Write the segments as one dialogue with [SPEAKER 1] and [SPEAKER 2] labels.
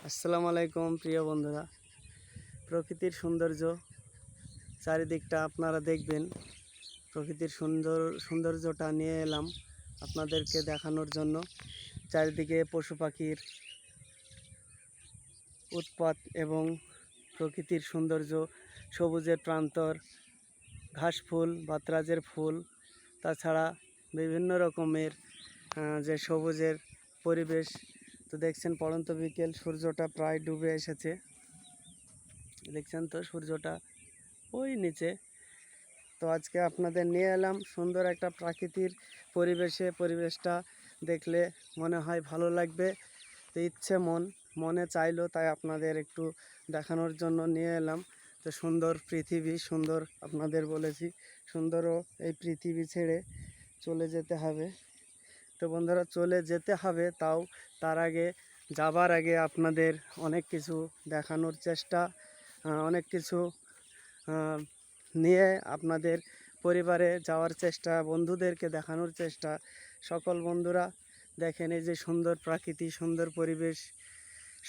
[SPEAKER 1] আসসালামু আলাইকুম প্রিয় বন্ধুরা। প্রকৃতির সৌন্দর্য চারিদিকটা আপনারা দেখবেন। প্রকৃতির সৌন্দর্যটা নিয়ে এলাম আপনাদেরকে দেখানোর জন্য। চারিদিকে পশু পাখির উৎপাত এবং প্রকৃতির সৌন্দর্য, সবুজের প্রান্তর, ঘাস ফুল, বাতরাজের ফুল, তাছাড়া বিভিন্ন রকমের যে সবুজের পরিবেশ। তো দেখছেন পড়ন্ত বিকেল, সূর্যটা প্রায় ডুবে এসেছে। দেখছেন তো সূর্যটা ওই নিচে। তো আজকে আপনাদের নিয়ে এলাম সুন্দর একটা প্রাকৃতিক পরিবেশটা দেখলে মনে হয় ভালো লাগবে। তো মনে চাইলো, তাই আপনাদের একটু দেখানোর জন্য নিয়ে এলাম। তো সুন্দর পৃথিবী, সুন্দর আপনাদের বলেছি, সুন্দরও এই পৃথিবী ছেড়ে চলে যেতে হবে। তো বন্ধুরা, চলে যেতে হবে, তাও যাবার আগে আপনাদের অনেক কিছু দেখানোর চেষ্টা, অনেক কিছু নিয়ে আপনাদের পরিবারে যাওয়ার চেষ্টা, বন্ধুদেরকে দেখানোর চেষ্টা। সকল বন্ধুরা দেখেন, এই যে সুন্দর প্রাকৃতিক, সুন্দর পরিবেশ,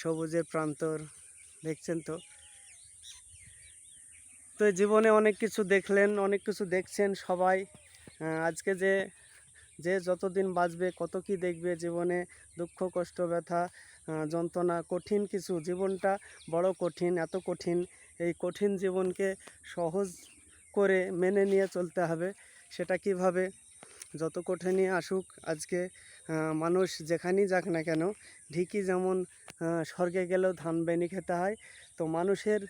[SPEAKER 1] সবুজের প্রান্তর দেখছেন তো। তো জীবনে অনেক কিছু দেখলেন, অনেক কিছু দেখছেন সবাই। আজকে যে যতদিন বাঁচবে কত কি দেখবে জীবনে, দুঃখ, কষ্ট, ব্যথা, যন্ত্রণা, কঠিন কিছু। জীবনটা বড় কঠিন, এত কঠিন। এই কঠিন জীবনকে সহজ করে মেনে নিয়ে চলতে হবে। সেটা কিভাবে? যত কঠিনই আসুক, আজকে মানুষ যেখানেই যাক না কেন, ঢিকি যেমন স্বর্গে গেলেও ধান বেনি খেতে হয়। তো মানুষের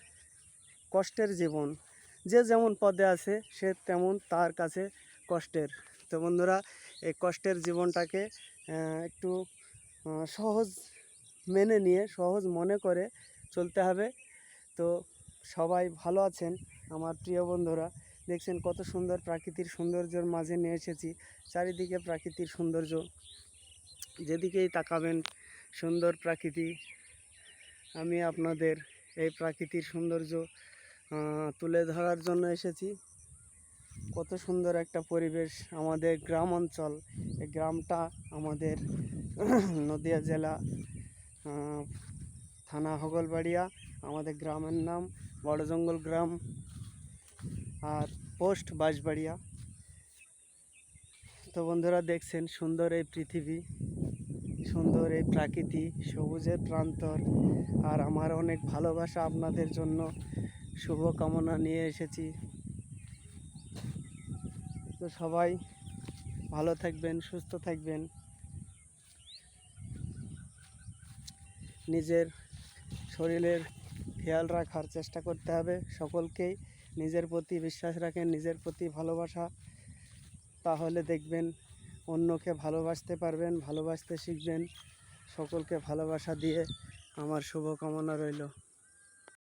[SPEAKER 1] কষ্টের জীবন, যে যেমন পদে আছে সে তেমন তার কাছে কষ্টের। তো বন্ধুরা, এই কষ্টের জীবনটাকে একটু সহজ মেনে নিয়ে, সহজ মনে করে চলতে হবে। তো সবাই ভালো আছেন আমার প্রিয় বন্ধুরা। দেখছেন কত সুন্দর প্রাকৃতিক সৌন্দর্যের মাঝে নিয়ে এসেছি। চারিদিকে প্রাকৃতিক সৌন্দর্য, যেদিকেই তাকাবেন সুন্দর প্রকৃতি। আমি আপনাদের এই প্রাকৃতিক সৌন্দর্য তুলে ধরার জন্য এসেছি। কত সুন্দর একটা পরিবেশ আমাদের গ্রাম অঞ্চল। এই গ্রামটা আমাদের নদিয়া জেলা, থানা হোগলবাড়িয়া। আমাদের গ্রামের নাম বড়জঙ্গল গ্রাম, আর পোস্ট বাঁশবাড়িয়া। তো বন্ধুরা, দেখছেন সুন্দর এই পৃথিবী, সুন্দর এই প্রাকৃতি, সবুজের প্রান্তর, আর আমার অনেক ভালোবাসা আপনাদের জন্য, শুভকামনা নিয়ে এসেছি। তো সবাই ভালো থাকবেন, সুস্থ থাকবেন। নিজের শরীরের খেয়াল রাখার চেষ্টা করতে হবে সকলকেই। নিজের প্রতি বিশ্বাস রাখেন, নিজের প্রতি ভালোবাসা, তাহলে দেখবেন অন্যকে ভালোবাসতে পারবেন, ভালোবাসতে শিখবেন। সকলকে ভালোবাসা দিয়ে আমার শুভকামনা রইল।